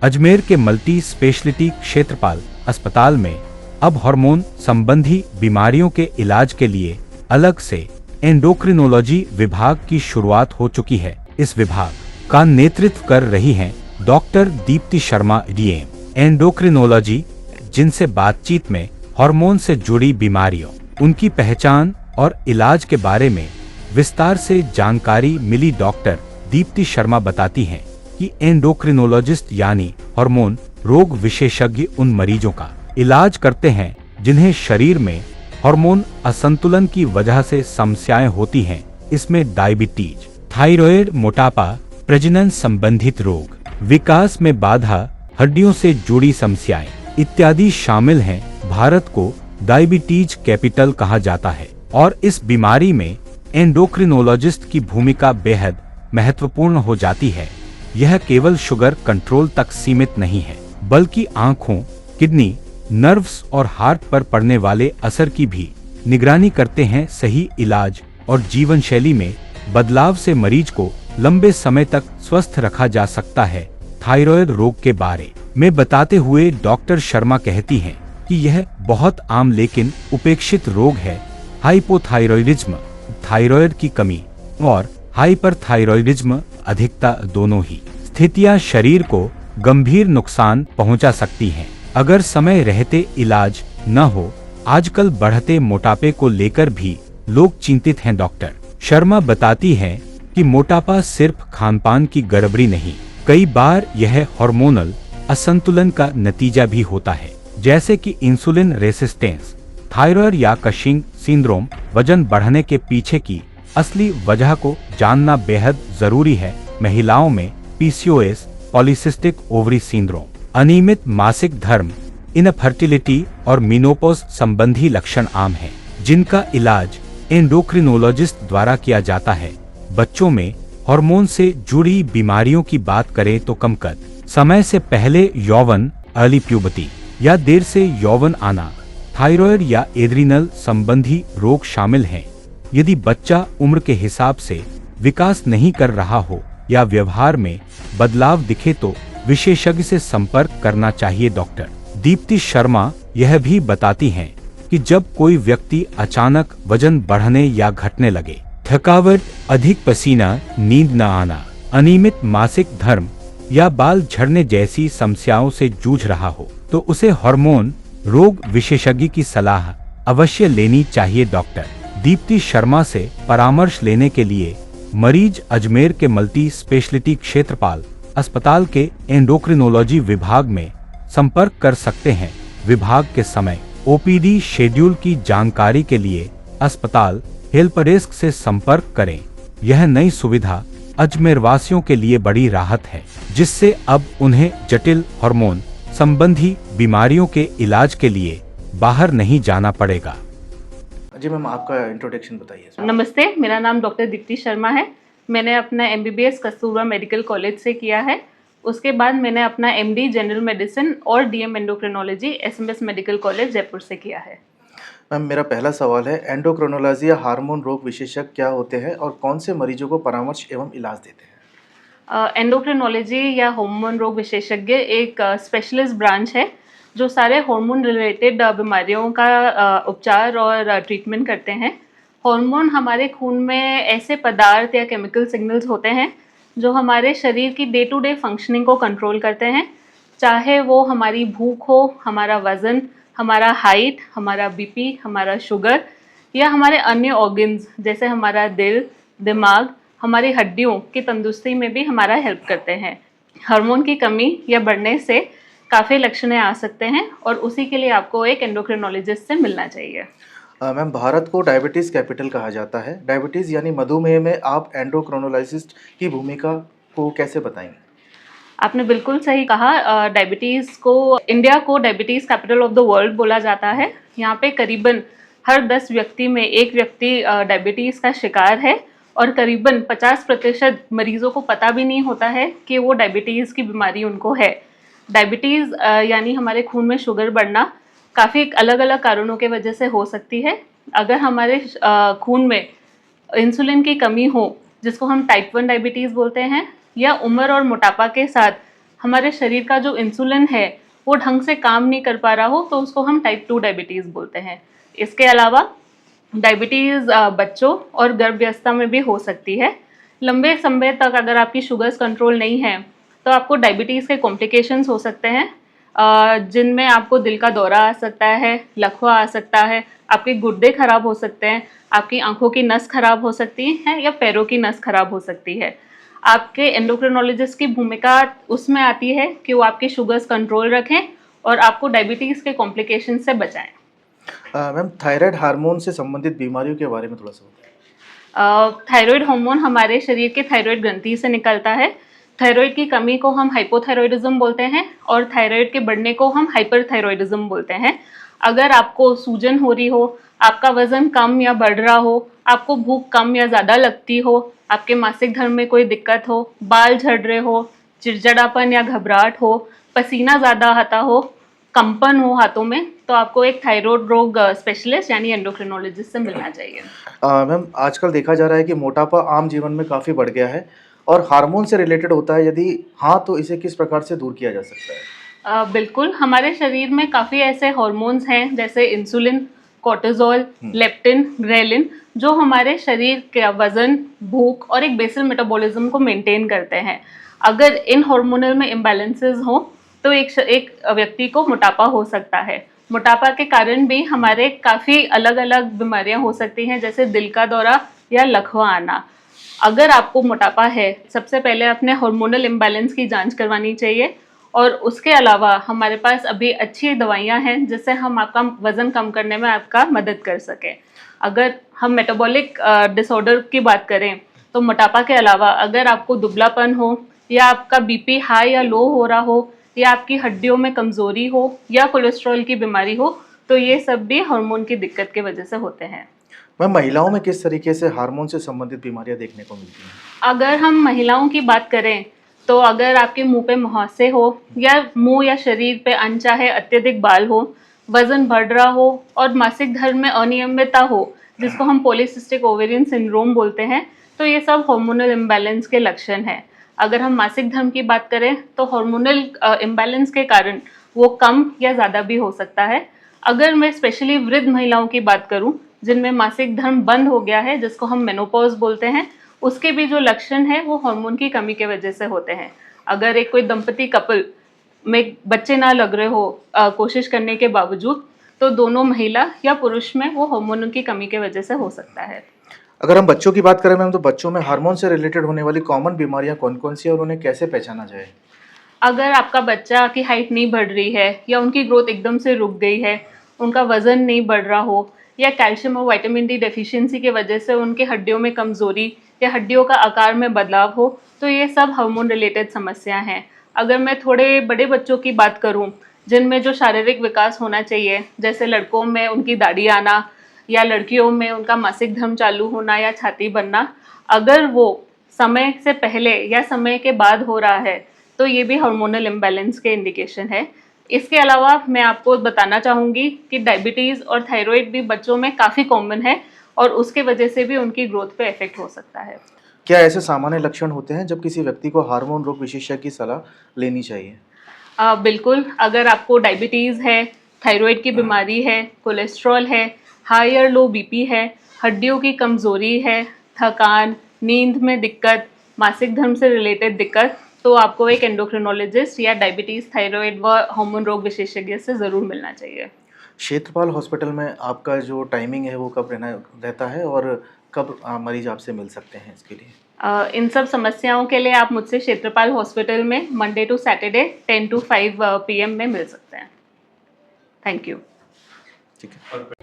अजमेर के multi speciality क्षेत्रपाल अस्पताल में अब हार्मोन संबंधी बीमारियों के इलाज के लिए अलग से एंडोक्रिनोलॉजी विभाग की शुरुआत हो चुकी है। इस विभाग का नेतृत्व कर रही हैं doctor Deepti Sharma DM endocrinology, जिनसे बातचीत में हार्मोन से जुड़ी बीमारियों, उनकी पहचान और इलाज के बारे में विस्तार से जानकारी मिली। डॉक्टर दीप्ति शर्मा बताती हैं कि एंडोक्रिनोलॉजिस्ट यानी हार्मोन रोग विशेषज्ञ उन मरीजों का इलाज करते हैं जिन्हें शरीर में हार्मोन असंतुलन की वजह से समस्याएं होती हैं। इसमें डायबिटीज, थायराइड, मोटापा, प्रजनन संबंधित रोग, विकास में बाधा, हड्डियों से जुड़ी समस्याएं इत्यादि शामिल हैं। भारत को डायबिटीज कैपिटल कहा जाता है और इस बीमारी में एंडोक्रिनोलॉजिस्ट की भूमिका बेहद महत्वपूर्ण हो जाती है। यह केवल शुगर कंट्रोल तक सीमित नहीं है, बल्कि आंखों, किडनी, नर्व्स और हार्ट पर पड़ने वाले असर की भी निगरानी करते हैं। सही इलाज और जीवन शैली में बदलाव से मरीज को लंबे समय तक स्वस्थ रखा जा सकता है। थायराइड रोग के बारे में बताते हुए डॉक्टर शर्मा कहती हैं कि यह बहुत आम लेकिन उपेक्षित रोग है। हाइपोथायरॉयडिज्म, थायराइड की कमी, और हाइपरथायरॉयडिज्म, अधिकता, दोनों ही स्थितियां शरीर को गंभीर नुकसान पहुंचा सकती हैं अगर समय रहते इलाज न हो। आजकल बढ़ते मोटापे को लेकर भी लोग चिंतित हैं। डॉक्टर शर्मा बताती हैं कि मोटापा सिर्फ खानपान की गड़बड़ी नहीं, कई बार यह हार्मोनल असंतुलन का नतीजा भी होता है, जैसे कि इंसुलिन रेसिस्टेंस, थायराइड या कशिंग सिंड्रोम। वजन बढ़ने के पीछे की असली वजह को जानना बेहद जरूरी है। महिलाओं में पीसीओएस, पॉलीसिस्टिक ओवरी सिंड्रोम, अनियमित मासिक धर्म, इनफर्टिलिटी और मेनोपॉज संबंधी लक्षण आम हैं, जिनका इलाज एंडोक्रिनोलॉजिस्ट द्वारा किया जाता है। बच्चों में हार्मोन से जुड़ी बीमारियों की बात करें तो कम कद, समय से पहले यौवन, अर्ली प्यूबर्टी या देर से यौवन आना, थायराइड या एड्रिनल संबंधी रोग शामिल हैं। यदि बच्चा उम्र के हिसाब से विकास नहीं कर रहा हो या व्यवहार में बदलाव दिखे तो विशेषज्ञ से संपर्क करना चाहिए। डॉक्टर दीप्ति शर्मा यह भी बताती हैं कि जब कोई व्यक्ति अचानक वजन बढ़ने या घटने लगे, थकावट, अधिक पसीना, नींद न आना, अनियमित मासिक धर्म या बाल झड़ने जैसी समस्याओं से जूझ रहा हो, तो उसे हार्मोन रोग विशेषज्ञ की सलाह अवश्य लेनी चाहिए। डॉक्टर दीप्ति शर्मा से परामर्श लेने के लिए मरीज अजमेर के मल्टी स्पेशलिटी क्षेत्रपाल अस्पताल के एंडोक्रिनोलॉजी विभाग में संपर्क कर सकते हैं। विभाग के समय ओपीडी शेड्यूल की जानकारी के लिए अस्पताल हेल्प डेस्क से संपर्क करें। यह नई सुविधा अजमेर वासियों के लिए बड़ी राहत है, जिससे अब उन्हें जटिल हार्मोन संबंधी बीमारियों के इलाज के लिए बाहर नहीं जाना पड़ेगा। जी मैम, आपका इंट्रोडक्शन बताइए। नमस्ते, मेरा नाम डॉक्टर दीप्ति शर्मा है। मैंने अपना एमबीबीएस कस्तूरबा मेडिकल कॉलेज से किया है। उसके बाद मैंने अपना एमडी जनरल मेडिसिन और DM endocrinology SMS medical college Jaipur से किया है। मैम, मेरा पहला सवाल है, एंडोक्रिनोलॉजी या हार्मोन रोग विशेषज्ञ क्या होते हैं और कौन से मरीजों को परामर्श एवं इलाज देते हैं? एंडोक्रिनोलॉजी या हार्मोन रोग विशेषज्ञ एक स्पेशलिस्ट ब्रांच है जो सारे हार्मोन रिलेटेड बीमारियों का उपचार और ट्रीटमेंट करते हैं। हार्मोन हमारे खून में ऐसे पदार्थ या केमिकल सिग्नल्स होते हैं जो हमारे शरीर की डे टू डे फंक्शनिंग को कंट्रोल करते हैं, चाहे वो हमारी भूख हो, हमारा वज़न, हमारा हाइट, हमारा बीपी, हमारा शुगर या हमारे अन्य ऑर्गन्स जैसे हमारा दिल, दिमाग, हमारी हड्डियों की तंदुरुस्ती में भी हमारा हेल्प करते हैं। हार्मोन की कमी या बढ़ने से काफ़ी लक्षण आ सकते हैं और उसी के लिए आपको एक एंडोक्रिनोलॉजिस्ट से मिलना चाहिए। मैम, भारत को डायबिटीज़ कैपिटल कहा जाता है। डायबिटीज़ यानी मधुमेह में आप एंडोक्रिनोलॉजिस्ट की भूमिका को कैसे बताएंगे? आपने बिल्कुल सही कहा। इंडिया को diabetes capital of the world बोला जाता है। यहाँ पे करीबन हर 10 व्यक्ति में एक व्यक्ति डायबिटीज़ का शिकार है और करीबन 50% मरीजों को पता भी नहीं होता है कि वो डायबिटीज़ की बीमारी उनको है। डायबिटीज़ यानी हमारे खून में शुगर बढ़ना काफ़ी अलग अलग कारणों के वजह से हो सकती है। अगर हमारे खून में इंसुलिन की कमी हो, जिसको हम टाइप 1 डायबिटीज़ बोलते हैं, या उम्र और मोटापा के साथ हमारे शरीर का जो इंसुलिन है वो ढंग से काम नहीं कर पा रहा हो तो उसको हम टाइप 2 डायबिटीज़ बोलते हैं। इसके अलावा डायबिटीज़ बच्चों और गर्भावस्था में भी हो सकती है। लंबे समय तक अगर आपकी शुगर्स कंट्रोल नहीं है तो आपको डायबिटीज़ के कॉम्प्लिकेशंस हो सकते हैं, जिनमें आपको दिल का दौरा आ सकता है, लकवा आ सकता है, आपके गुर्दे खराब हो सकते हैं, आपकी आंखों की नस खराब हो सकती है या पैरों की नस खराब हो सकती है। आपके एंडोक्रिनोलॉजिस्ट की भूमिका उसमें आती है कि वो आपके शुगर्स कंट्रोल रखें और आपको डायबिटीज़ के कॉम्प्लिकेशन से बचाएं। मैम, थायराइड हार्मोन से संबंधित बीमारियों के बारे में थोड़ा सा बताएं। थायराइड हार्मोन हमारे शरीर के थायराइड ग्रंथि से निकलता है। थायराइड की कमी को हम हाइपोथायराइडिज्म बोलते हैं और थायराइड के बढ़ने को हम हाइपरथायराइडिज्म बोलते हैं। अगर आपको सूजन हो रही हो, आपका वजन कम या बढ़ रहा हो, आपको भूख कम या ज़्यादा लगती हो, आपके मासिक धर्म में कोई दिक्कत हो, बाल झड़ रहे हो, चिड़चिड़ापन या घबराहट हो, पसीना ज़्यादा आता हो, कंपन हो हाथों में, तो आपको एक थायराइड रोग स्पेशलिस्ट यानी एंडोक्रिनोलॉजिस्ट से मिलना चाहिए। मैम, आजकल देखा जा रहा है कि मोटापा आम जीवन में काफ़ी बढ़ गया है और हार्मोन से रिलेटेड होता है। यदि हाँ, तो इसे किस प्रकार से दूर किया जा सकता है? बिल्कुल, हमारे शरीर में काफ़ी ऐसे हार्मोन्स हैं जैसे इंसुलिन, कोर्टिसोल, लेप्टिन, ग्रेलिन, जो हमारे शरीर के वज़न, भूख और एक बेसल मेटाबॉलिज्म को मेंटेन करते हैं। अगर इन हार्मोनल में इम्बैलेंसेस हों तो एक व्यक्ति को मोटापा हो सकता है। मोटापा के कारण भी हमारे काफ़ी अलग-अलग बीमारियां हो सकती हैं, जैसे दिल का दौरा या लकवा आना। अगर आपको मोटापा है, सबसे पहले अपने हार्मोनल इम्बैलेंस की जांच करवानी चाहिए और उसके अलावा हमारे पास अभी अच्छी दवाइयाँ हैं जिससे हम आपका वज़न कम करने में आपका मदद कर सकें। अगर हम मेटाबॉलिक डिसऑर्डर की बात करें तो मोटापा के अलावा अगर आपको दुबलापन हो या आपका बीपी हाई या लो हो रहा हो या आपकी हड्डियों में कमज़ोरी हो या कोलेस्ट्रॉल की बीमारी हो, तो ये सब भी हार्मोन की दिक्कत की वजह से होते हैं। मैम, महिलाओं में किस तरीके से हार्मोन से संबंधित बीमारियां देखने को मिलती हैं? अगर हम महिलाओं की बात करें तो अगर आपके मुंह पे मुहासे हो या मुंह या शरीर पे अनचाहे अत्यधिक बाल हो, वजन बढ़ रहा हो और मासिक धर्म में अनियमितता हो, जिसको हम पॉलीसिस्टिक ओवेरियन सिंड्रोम बोलते हैं, तो ये सब हार्मोनल इम्बैलेंस के लक्षण हैं। अगर हम मासिक धर्म की बात करें तो हार्मोनल इम्बैलेंस के कारण वो कम या ज़्यादा भी हो सकता है। अगर मैं स्पेशली वृद्ध महिलाओं की बात करूं जिनमें मासिक धर्म बंद हो गया है, जिसको हम मेनोपॉज बोलते हैं, उसके भी जो लक्षण है वो हार्मोन की कमी के वजह से होते हैं। अगर एक कोई दंपति कपल में बच्चे ना लग रहे हो कोशिश करने के बावजूद, तो दोनों महिला या पुरुष में वो हार्मोन की कमी के वजह से हो सकता है। अगर हम बच्चों की बात करें मैम, तो बच्चों में हार्मोन से रिलेटेड होने वाली कॉमन बीमारियां कौन-कौन सी है और उन्हें कैसे पहचाना जाए? अगर आपका बच्चा की हाइट नहीं बढ़ रही है या उनकी ग्रोथ एकदम से रुक गई है, उनका वज़न नहीं बढ़ रहा हो या कैल्शियम और विटामिन डी डेफिशिएंसी की वजह से उनकी हड्डियों में कमज़ोरी या हड्डियों का आकार में बदलाव हो, तो ये सब हार्मोन रिलेटेड समस्या हैं। अगर मैं थोड़े बड़े बच्चों की बात करूं, जिनमें जो शारीरिक विकास होना चाहिए, जैसे लड़कों में उनकी दाढ़ी आना या लड़कियों में उनका मासिक धर्म चालू होना या छाती बनना, अगर वो समय से पहले या समय के बाद हो रहा है, तो ये भी हार्मोनल इम्बैलेंस के इंडिकेशन है। इसके अलावा मैं आपको बताना चाहूँगी कि डायबिटीज़ और थायराइड भी बच्चों में काफ़ी कॉमन है और उसके वजह से भी उनकी ग्रोथ पे इफेक्ट हो सकता है। क्या ऐसे सामान्य लक्षण होते हैं जब किसी व्यक्ति को हार्मोन रोग विशेषज्ञ की सलाह लेनी चाहिए? बिल्कुल, अगर आपको डायबिटीज़ है, थायराइड की बीमारी है, कोलेस्ट्रॉल है, हाई और लो बीपी है, हड्डियों की कमज़ोरी है, थकान, नींद में दिक्कत, मासिक धर्म से रिलेटेड दिक्कत, तो आपको एक एंडोक्रिनोलॉजिस्ट या डायबिटीज़, थायराइड व हार्मोन रोग विशेषज्ञ से ज़रूर मिलना चाहिए। क्षेत्रपाल हॉस्पिटल में आपका जो टाइमिंग है वो कब रहता है और कब मरीज आपसे मिल सकते हैं इसके लिए? इन सब समस्याओं के लिए आप मुझसे क्षेत्रपाल हॉस्पिटल में Monday to Saturday 10 to 5 PM में मिल सकते हैं। Thank you. ठीक है।